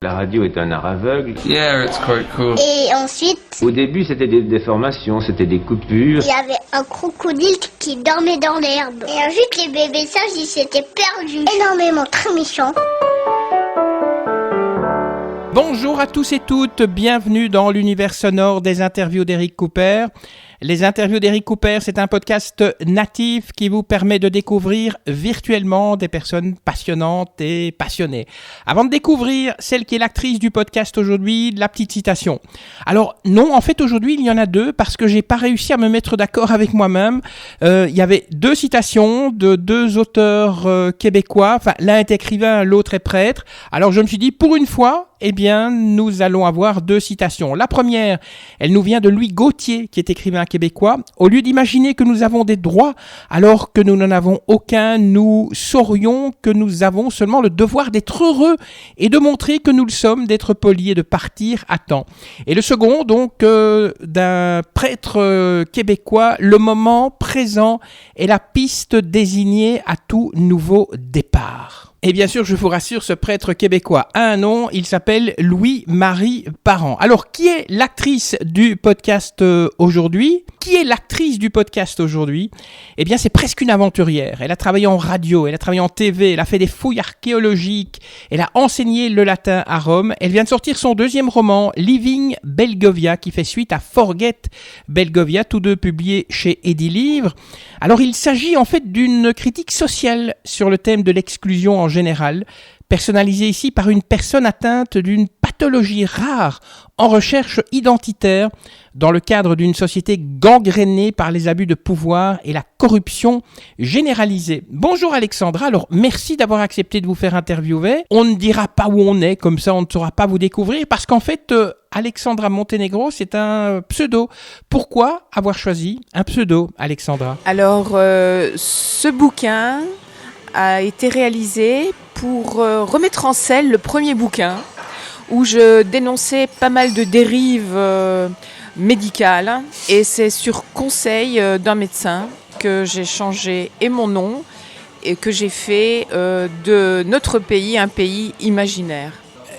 La radio est un art aveugle. Yeah, it's quite cool. Et ensuite, Au début, c'était des déformations, c'était des coupures. il y avait un crocodile qui dormait dans l'herbe. Et ensuite, les bébés sages, ils s'étaient perdus. Énormément, très méchants. Bonjour à tous et toutes, bienvenue dans l'univers sonore des interviews d'Eric Cooper. Les interviews d'Eric Cooper, c'est un podcast natif qui vous permet de découvrir virtuellement des personnes passionnantes et passionnées. Avant de découvrir celle qui est l'actrice du podcast aujourd'hui, la petite citation. Alors non, en fait aujourd'hui il y en a deux parce que j'ai pas réussi à me mettre d'accord avec moi-même. Il y avait deux citations de deux auteurs québécois. Enfin, l'un est écrivain, l'autre est prêtre. Alors je me suis dit pour une fois, eh bien, nous allons avoir deux citations. La première, elle nous vient de Louis Gauthier, qui est écrivain québécois. Au lieu d'imaginer que nous avons des droits, alors que nous n'en avons aucun, nous saurions que nous avons seulement le devoir d'être heureux et de montrer que nous le sommes, d'être polis et de partir à temps. Et le second, donc, d'un prêtre québécois, le moment présent est la piste désignée à tout nouveau départ. Et bien sûr, je vous rassure, ce prêtre québécois a un nom, il s'appelle Louis-Marie Parent. Alors, qui est l'actrice du podcast aujourd'hui ? Qui est l'actrice du podcast aujourd'hui ? Eh bien, c'est presque une aventurière. Elle a travaillé en radio, elle a travaillé en TV, elle a fait des fouilles archéologiques, elle a enseigné le latin à Rome. Elle vient de sortir son deuxième roman, Living Belgovia, qui fait suite à Forget Belgovia, tous deux publiés chez Edilivre. Alors, il s'agit en fait d'une critique sociale sur le thème de l'exclusion en général, personnalisée ici par une personne atteinte d'une pathologie rare en recherche identitaire dans le cadre d'une société gangrénée par les abus de pouvoir et la corruption généralisée. Bonjour Alexandra, alors merci d'avoir accepté de vous faire interviewer. On ne dira pas où on est, comme ça on ne saura pas vous découvrir, parce qu'en fait Alexandra Montenegro c'est un pseudo. Pourquoi avoir choisi un pseudo, Alexandra ? Alors ce bouquin a été réalisé pour remettre en scène le premier bouquin où je dénonçais pas mal de dérives médicales, et c'est sur conseil d'un médecin que j'ai changé et mon nom et que j'ai fait de notre pays un pays imaginaire.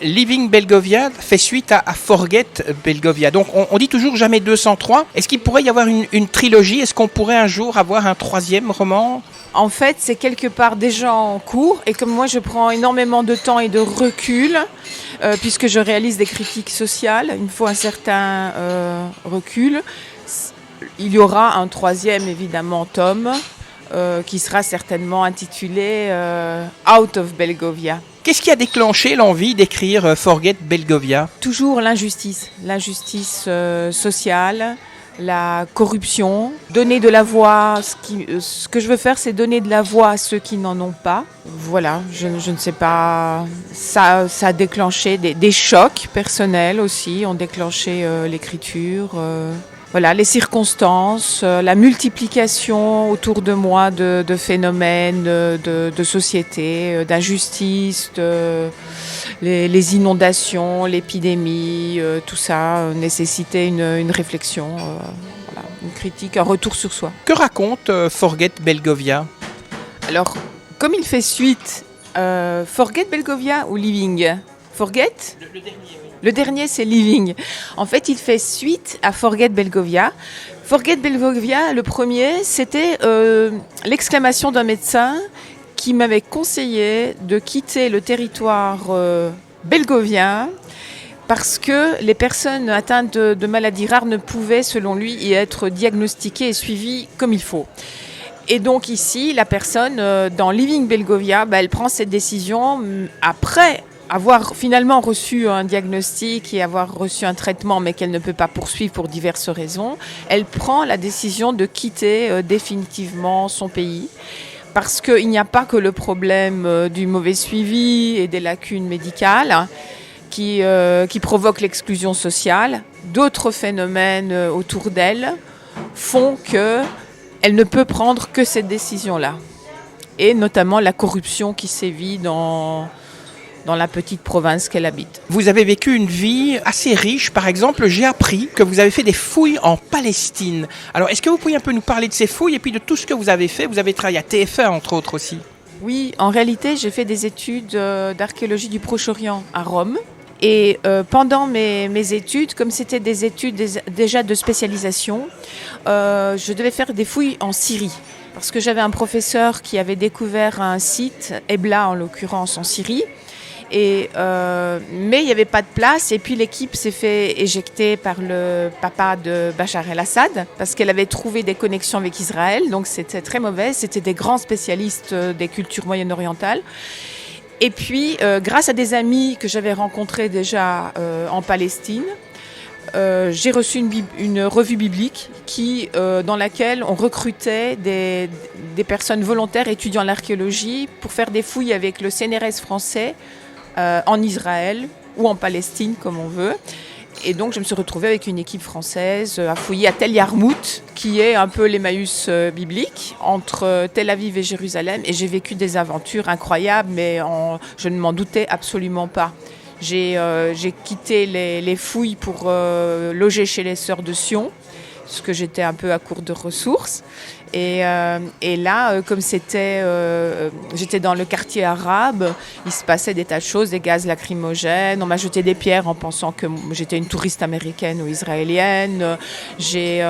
Living Belgovia fait suite à Forget Belgovia. Donc on dit toujours jamais 203. Est-ce qu'il pourrait y avoir une trilogie ? Est-ce qu'on pourrait un jour avoir un troisième roman ? En fait, c'est quelque part déjà en cours, et comme moi je prends énormément de temps et de recul, puisque je réalise des critiques sociales, il me faut un certain recul, il y aura un troisième évidemment tome qui sera certainement intitulé Out of Belgovia. Qu'est-ce qui a déclenché l'envie d'écrire Forget Belgovia ? Toujours l'injustice sociale, la corruption, donner de la voix. Ce que je veux faire, c'est donner de la voix à ceux qui n'en ont pas. Voilà, je ne sais pas. Ça a déclenché des chocs personnels aussi, ont déclenché l'écriture. Voilà, les circonstances, la multiplication autour de moi de phénomènes, de société, d'injustice, les inondations, l'épidémie, tout ça nécessitait une réflexion, voilà, une critique, un retour sur soi. Que raconte Forget Belgovia ? Alors, comme il fait suite, Forget Belgovia ou Living ? Forget ? Le dernier, oui. Le dernier, c'est Living. En fait, il fait suite à Forget Belgovia. Forget Belgovia, le premier, c'était l'exclamation d'un médecin qui m'avait conseillé de quitter le territoire belgovien parce que les personnes atteintes de maladies rares ne pouvaient, selon lui, y être diagnostiquées et suivies comme il faut. Et donc ici, la personne, dans Living Belgovia, elle prend cette décision après avoir finalement reçu un diagnostic et avoir reçu un traitement, mais qu'elle ne peut pas poursuivre pour diverses raisons. Elle prend la décision de quitter définitivement son pays, parce qu'il n'y a pas que le problème du mauvais suivi et des lacunes médicales qui provoquent l'exclusion sociale. D'autres phénomènes autour d'elle font qu'elle ne peut prendre que cette décision-là. Et notamment la corruption qui sévit dans la petite province qu'elle habite. Vous avez vécu une vie assez riche. Par exemple, j'ai appris que vous avez fait des fouilles en Palestine. Alors, est-ce que vous pourriez un peu nous parler de ces fouilles et puis de tout ce que vous avez fait ? Vous avez travaillé à TF1, entre autres, aussi. Oui, en réalité, j'ai fait des études d'archéologie du Proche-Orient à Rome. Et pendant mes études, comme c'était des études déjà de spécialisation, je devais faire des fouilles en Syrie. Parce que j'avais un professeur qui avait découvert un site, Ebla en l'occurrence, en Syrie. Mais il n'y avait pas de place. Et puis l'équipe s'est fait éjecter par le papa de Bachar el-Assad parce qu'elle avait trouvé des connexions avec Israël. Donc c'était très mauvais. C'était des grands spécialistes des cultures moyen-orientales. Et puis, grâce à des amis que j'avais rencontrés déjà en Palestine, j'ai reçu une revue biblique dans laquelle on recrutait des personnes volontaires étudiant l'archéologie pour faire des fouilles avec le CNRS français en Israël ou en Palestine, comme on veut. Et donc, je me suis retrouvée avec une équipe française à fouiller à Tel Yarmout, qui est un peu l'Emmaüs biblique, entre Tel Aviv et Jérusalem. Et j'ai vécu des aventures incroyables, mais je ne m'en doutais absolument pas. J'ai quitté les fouilles pour loger chez les Sœurs de Sion, parce que j'étais un peu à court de ressources. Et là, comme j'étais dans le quartier arabe, il se passait des tas de choses, des gaz lacrymogènes. On m'a jeté des pierres en pensant que j'étais une touriste américaine ou israélienne. J'ai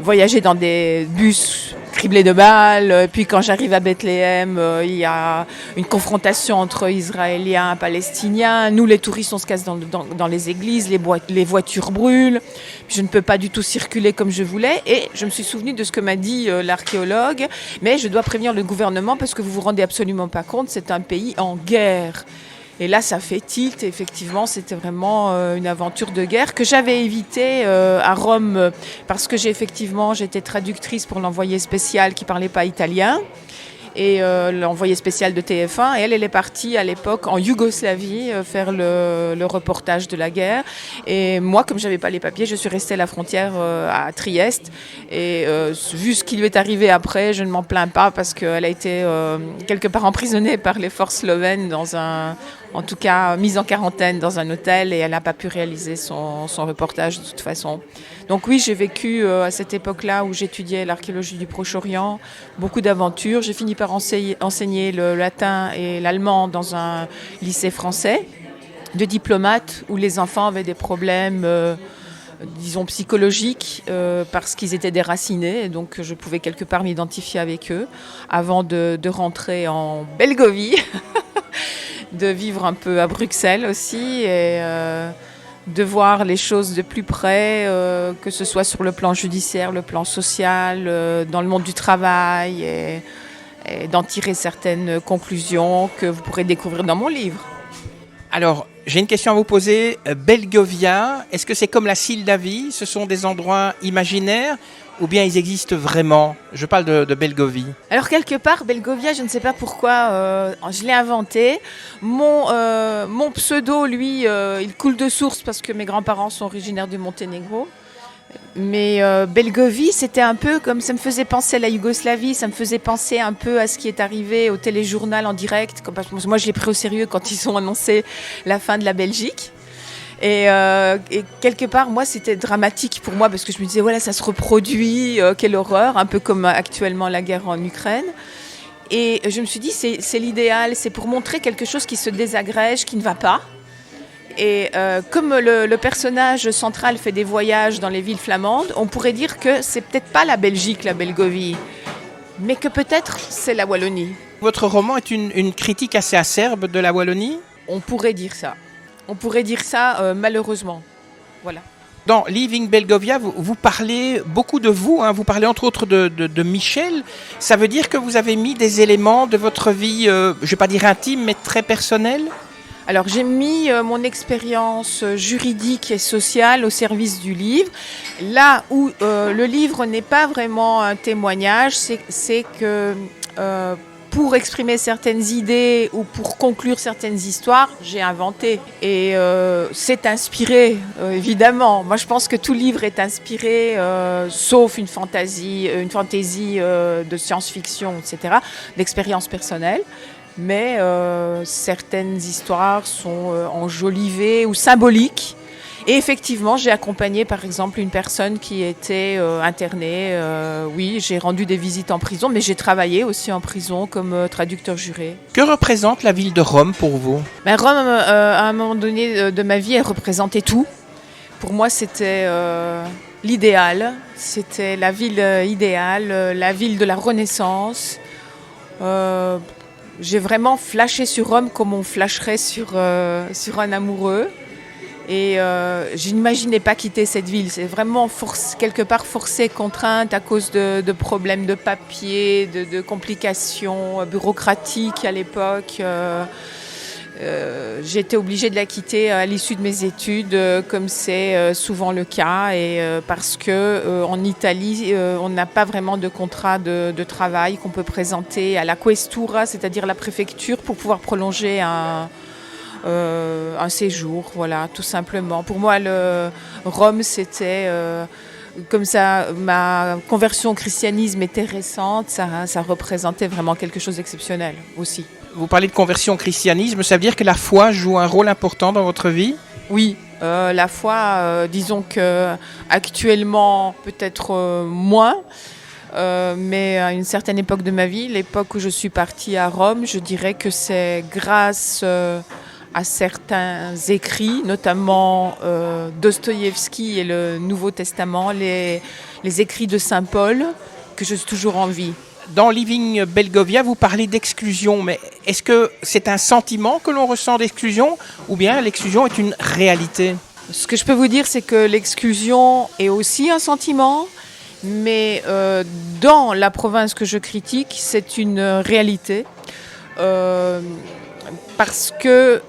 voyagé dans des bus criblés de balles. Puis quand j'arrive à Bethléem, il y a une confrontation entre Israéliens et Palestiniens. Nous, les touristes, on se casse dans les églises, les voitures brûlent. Je ne peux pas du tout circuler comme je voulais. Et je me suis souvenu de ce que m'a dit l'archéologue. Mais je dois prévenir le gouvernement parce que vous vous rendez absolument pas compte, c'est un pays en guerre. Et là, ça fait tilt. Et effectivement, c'était vraiment une aventure de guerre que j'avais évitée à Rome parce que j'étais traductrice pour l'envoyé spécial qui parlait pas italien. Et l'envoyé spécial de TF1, et elle est partie à l'époque en Yougoslavie faire le reportage de la guerre. Et moi, comme j'avais pas les papiers, je suis restée à la frontière à Trieste. Et vu ce qui lui est arrivé après, je ne m'en plains pas parce qu'elle a été quelque part emprisonnée par les forces slovènes en tout cas mise en quarantaine dans un hôtel, et elle n'a pas pu réaliser son reportage de toute façon. Donc oui, j'ai vécu à cette époque-là où j'étudiais l'archéologie du Proche-Orient, beaucoup d'aventures. J'ai fini par enseigner le latin et l'allemand dans un lycée français de diplomates où les enfants avaient des problèmes, disons, psychologiques parce qu'ils étaient déracinés. Et donc je pouvais quelque part m'identifier avec eux avant de rentrer en Belgovie, de vivre un peu à Bruxelles aussi et de voir les choses de plus près, que ce soit sur le plan judiciaire, le plan social, dans le monde du travail, et d'en tirer certaines conclusions que vous pourrez découvrir dans mon livre. Alors, j'ai une question à vous poser. Belgovia, est-ce que c'est comme la Sildavie? Ce sont des endroits imaginaires ou bien ils existent vraiment? Je parle de Belgovie. Alors, quelque part, Belgovia, je ne sais pas pourquoi, je l'ai inventé. Mon pseudo, lui, il coule de source parce que mes grands-parents sont originaires du Monténégro. Mais Belgovie, c'était un peu comme, ça me faisait penser à la Yougoslavie, ça me faisait penser un peu à ce qui est arrivé au téléjournal en direct. Moi, je l'ai pris au sérieux quand ils ont annoncé la fin de la Belgique. Et quelque part, moi, c'était dramatique pour moi parce que je me disais, voilà, ça se reproduit, quelle horreur, un peu comme actuellement la guerre en Ukraine. Et je me suis dit, c'est l'idéal, c'est pour montrer quelque chose qui se désagrège, qui ne va pas. Et comme le personnage central fait des voyages dans les villes flamandes, on pourrait dire que c'est peut-être pas la Belgique, la Belgovie, mais que peut-être c'est la Wallonie. Votre roman est une critique assez acerbe de la Wallonie? On pourrait dire ça. On pourrait dire ça malheureusement. Voilà. Dans Leaving Belgovia, vous parlez beaucoup de vous, hein, vous parlez entre autres de Michel. Ça veut dire que vous avez mis des éléments de votre vie, je ne vais pas dire intime, mais très personnelle? Alors j'ai mis mon expérience juridique et sociale au service du livre. Là où le livre n'est pas vraiment un témoignage, c'est que pour exprimer certaines idées ou pour conclure certaines histoires, j'ai inventé. Et c'est inspiré, évidemment. Moi je pense que tout livre est inspiré, sauf une fantaisie de science-fiction, etc., d'expérience personnelle. Mais certaines histoires sont enjolivées ou symboliques. Et effectivement, j'ai accompagné par exemple une personne qui était internée. Oui, j'ai rendu des visites en prison, mais j'ai travaillé aussi en prison comme traducteur juré. Que représente la ville de Rome pour vous ? Rome, à un moment donné de ma vie, elle représentait tout. Pour moi, c'était l'idéal. C'était la ville idéale, la ville de la Renaissance. J'ai vraiment flashé sur Rome comme on flasherait sur un amoureux. Et je n'imaginais pas quitter cette ville. C'est vraiment quelque part forcé, contrainte à cause de problèmes de papier, de complications bureaucratiques à l'époque. J'ai été obligée de la quitter à l'issue de mes études, comme c'est souvent le cas, et parce que en Italie, on n'a pas vraiment de contrat de travail qu'on peut présenter à la questura, c'est-à-dire la préfecture, pour pouvoir prolonger un séjour, voilà, tout simplement. Pour moi, Rome, c'était comme ça, ma conversion au christianisme était récente, ça représentait vraiment quelque chose d'exceptionnel aussi. Vous parlez de conversion au christianisme, ça veut dire que la foi joue un rôle important dans votre vie ? Oui, la foi, disons que actuellement peut-être moins, mais à une certaine époque de ma vie, l'époque où je suis partie à Rome, je dirais que c'est grâce à certains écrits, notamment Dostoïevski et le Nouveau Testament, les écrits de Saint Paul, que je suis toujours en vie. Dans Living Belgovia, vous parlez d'exclusion, mais est-ce que c'est un sentiment que l'on ressent d'exclusion ou bien l'exclusion est une réalité ? Ce que je peux vous dire, c'est que l'exclusion est aussi un sentiment, mais dans la province que je critique, c'est une réalité. Parce que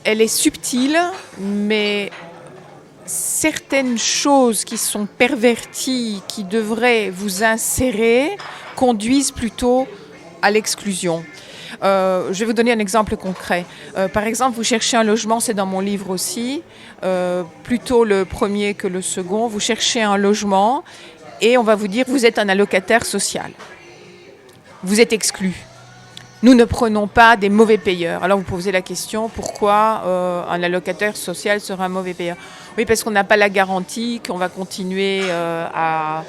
elle est subtile, mais certaines choses qui sont perverties, qui devraient vous insérer, conduisent plutôt à l'exclusion. Je vais vous donner un exemple concret. Par exemple, vous cherchez un logement, c'est dans mon livre aussi, plutôt le premier que le second. Vous cherchez un logement et on va vous dire vous êtes un allocataire social. Vous êtes exclu. Nous ne prenons pas des mauvais payeurs. Alors vous posez la question, pourquoi un allocataire social sera un mauvais payeur ? Oui, parce qu'on n'a pas la garantie qu'on va continuer à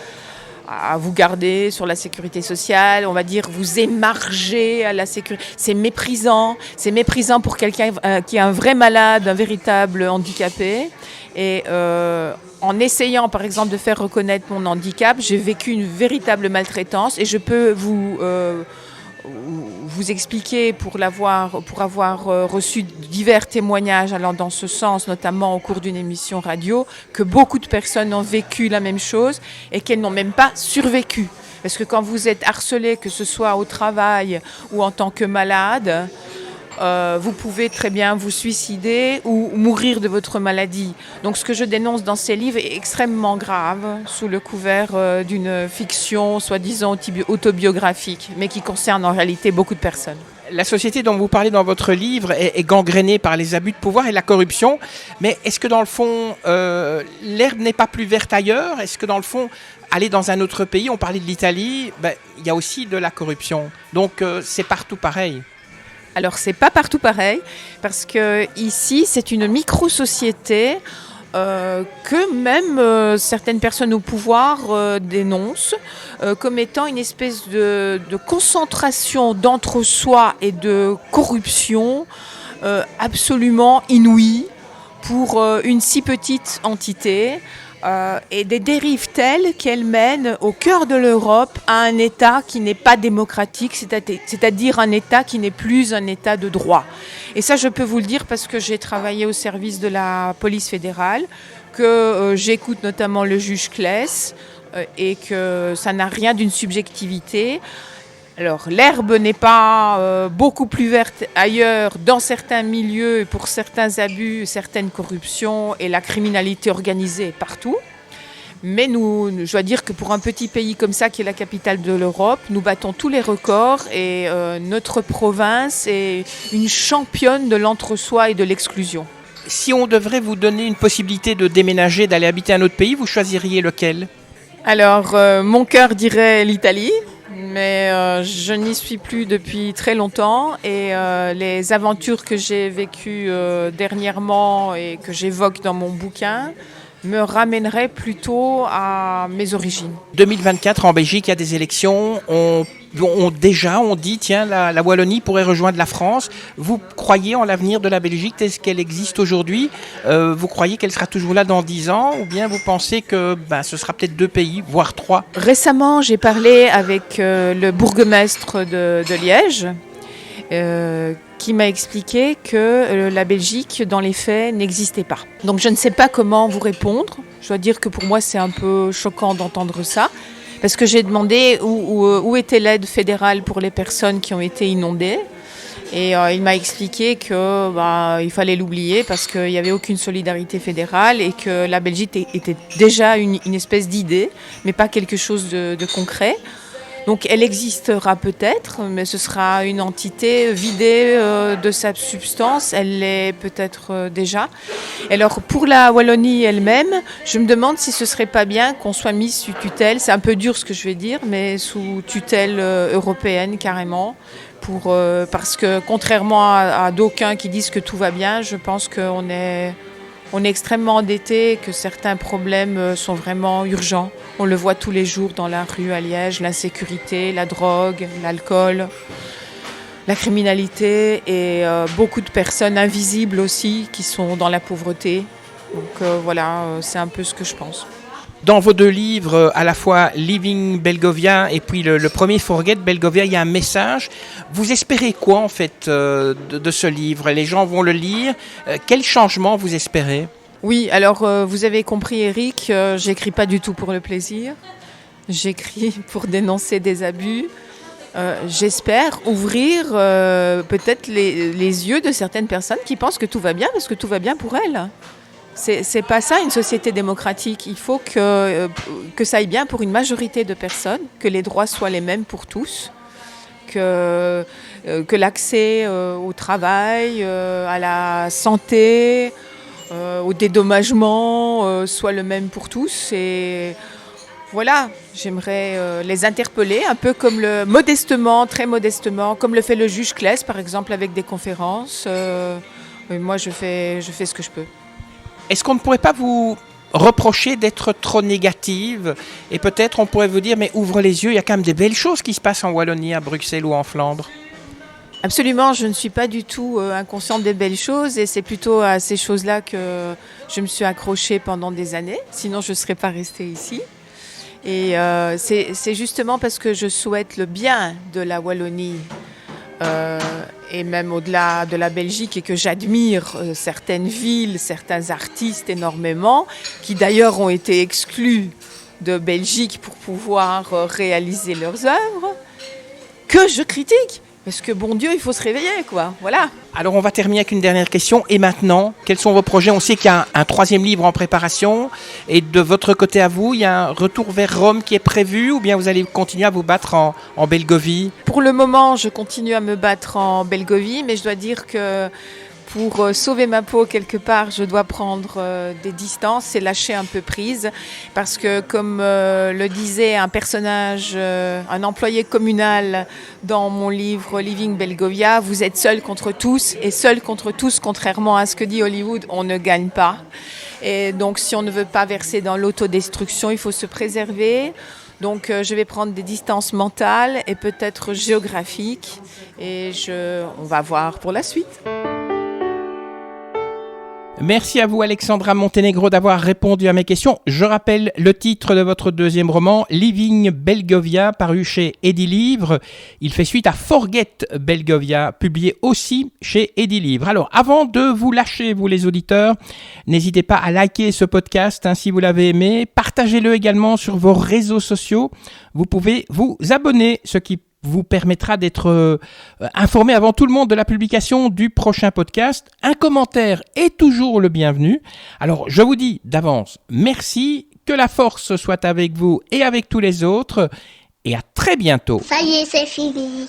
vous garder sur la sécurité sociale. On va dire vous émarger à la sécurité. C'est méprisant pour quelqu'un qui est un vrai malade, un véritable handicapé. Et en essayant par exemple de faire reconnaître mon handicap, j'ai vécu une véritable maltraitance et je peux vous expliquer, pour avoir reçu divers témoignages allant dans ce sens, notamment au cours d'une émission radio, que beaucoup de personnes ont vécu la même chose et qu'elles n'ont même pas survécu. Parce que quand vous êtes harcelé, que ce soit au travail ou en tant que malade, vous pouvez très bien vous suicider ou mourir de votre maladie. Donc ce que je dénonce dans ces livres est extrêmement grave, sous le couvert d'une fiction soi-disant autobiographique, mais qui concerne en réalité beaucoup de personnes. La société dont vous parlez dans votre livre est gangrénée par les abus de pouvoir et la corruption, mais est-ce que dans le fond, l'herbe n'est pas plus verte ailleurs ? Est-ce que dans le fond, aller dans un autre pays, on parlait de l'Italie, il y a aussi de la corruption, donc c'est partout pareil. Alors, c'est pas partout pareil, parce que ici, c'est une micro-société que même certaines personnes au pouvoir dénoncent comme étant une espèce de concentration d'entre-soi et de corruption absolument inouïe pour une si petite entité. Et des dérives telles qu'elles mènent au cœur de l'Europe à un État qui n'est pas démocratique, c'est-à-dire un État qui n'est plus un État de droit. Et ça, je peux vous le dire parce que j'ai travaillé au service de la police fédérale, que j'écoute notamment le juge Claes et que ça n'a rien d'une subjectivité. Alors, l'herbe n'est pas beaucoup plus verte ailleurs, dans certains milieux, pour certains abus, certaines corruptions et la criminalité organisée partout. Mais je dois dire que pour un petit pays comme ça, qui est la capitale de l'Europe, nous battons tous les records et notre province est une championne de l'entre-soi et de l'exclusion. Si on devrait vous donner une possibilité de déménager, d'aller habiter un autre pays, vous choisiriez lequel ? Alors, mon cœur dirait l'Italie. mais je n'y suis plus depuis très longtemps et les aventures que j'ai vécues dernièrement et que j'évoque dans mon bouquin me ramèneraient plutôt à mes origines. 2024, en Belgique, il y a des élections. On dit, tiens, la Wallonie pourrait rejoindre la France. Vous croyez en l'avenir de la Belgique tel qu'elle existe aujourd'hui? Vous croyez qu'elle sera toujours là dans 10 ans? Ou bien vous pensez que ce sera peut-être 2 pays, voire 3? Récemment, j'ai parlé avec le bourgmestre de Liège, qui m'a expliqué que la Belgique, dans les faits, n'existait pas. Donc je ne sais pas comment vous répondre. Je dois dire que pour moi, c'est un peu choquant d'entendre ça. Parce que j'ai demandé où était l'aide fédérale pour les personnes qui ont été inondées. Et il m'a expliqué que il fallait l'oublier parce qu'il n'y avait aucune solidarité fédérale et que la Belgique était déjà une espèce d'idée, mais pas quelque chose de concret. Donc elle existera peut-être, mais ce sera une entité vidée de sa substance. Elle l'est peut-être déjà. Et alors pour la Wallonie elle-même, je me demande si ce serait pas bien qu'on soit mis sous tutelle. C'est un peu dur ce que je vais dire, mais sous tutelle européenne carrément. Parce que contrairement à d'aucuns qui disent que tout va bien, je pense qu'on est extrêmement endetté, que certains problèmes sont vraiment urgents. On le voit tous les jours dans la rue à Liège, l'insécurité, la drogue, l'alcool, la criminalité et beaucoup de personnes invisibles aussi qui sont dans la pauvreté. Donc voilà, c'est un peu ce que je pense. Dans vos 2 livres, à la fois Living Belgovia et puis le premier Forget Belgovia, il y a un message. Vous espérez quoi en fait de ce livre? Les gens vont le lire. Quel changement vous espérez? Oui, alors vous avez compris Eric, j'écris pas du tout pour le plaisir. J'écris pour dénoncer des abus. J'espère ouvrir peut-être les yeux de certaines personnes qui pensent que tout va bien parce que tout va bien pour elles. C'est pas ça une société démocratique. Il faut que ça aille bien pour une majorité de personnes, que les droits soient les mêmes pour tous, que l'accès au travail, à la santé, au dédommagement soit le même pour tous. Et voilà, j'aimerais les interpeller un peu comme modestement, très modestement, comme le fait le juge Claes par exemple avec des conférences. Moi je fais ce que je peux. Est-ce qu'on ne pourrait pas vous reprocher d'être trop négative? Et peut-être on pourrait vous dire, mais ouvre les yeux, il y a quand même des belles choses qui se passent en Wallonie, à Bruxelles ou en Flandre. Absolument, je ne suis pas du tout inconsciente des belles choses et c'est plutôt à ces choses-là que je me suis accrochée pendant des années. Sinon, je ne serais pas restée ici. Et c'est justement parce que je souhaite le bien de la Wallonie et même au-delà de la Belgique et que j'admire certaines villes, certains artistes énormément, qui d'ailleurs ont été exclus de Belgique pour pouvoir réaliser leurs œuvres, que je critique. Parce que bon Dieu, il faut se réveiller, quoi. Voilà. Alors on va terminer avec une dernière question. Et maintenant, quels sont vos projets? On sait qu'il y a un 3e livre en préparation. Et de votre côté à vous, il y a un retour vers Rome qui est prévu ou bien vous allez continuer à vous battre en Belgovie? Pour le moment, je continue à me battre en Belgovie, mais je dois dire que pour sauver ma peau quelque part, je dois prendre des distances et lâcher un peu prise. Parce que comme le disait un personnage, un employé communal dans mon livre Living Belgovia, vous êtes seul contre tous. Et seul contre tous, contrairement à ce que dit Hollywood, on ne gagne pas. Et donc si on ne veut pas verser dans l'autodestruction, il faut se préserver. Donc je vais prendre des distances mentales et peut-être géographiques. Et on va voir pour la suite. Merci à vous Alexandra Montenegro d'avoir répondu à mes questions. Je rappelle le titre de votre 2e roman, Living Belgovia, paru chez Edilivre. Il fait suite à Forget Belgovia, publié aussi chez Edilivre. Alors, avant de vous lâcher, vous les auditeurs, n'hésitez pas à liker ce podcast si vous l'avez aimé. Partagez-le également sur vos réseaux sociaux. Vous pouvez vous abonner, ce qui vous permettra d'être informé avant tout le monde de la publication du prochain podcast. Un commentaire est toujours le bienvenu. Alors, je vous dis d'avance, merci, que la force soit avec vous et avec tous les autres, et à très bientôt. Ça y est, c'est fini.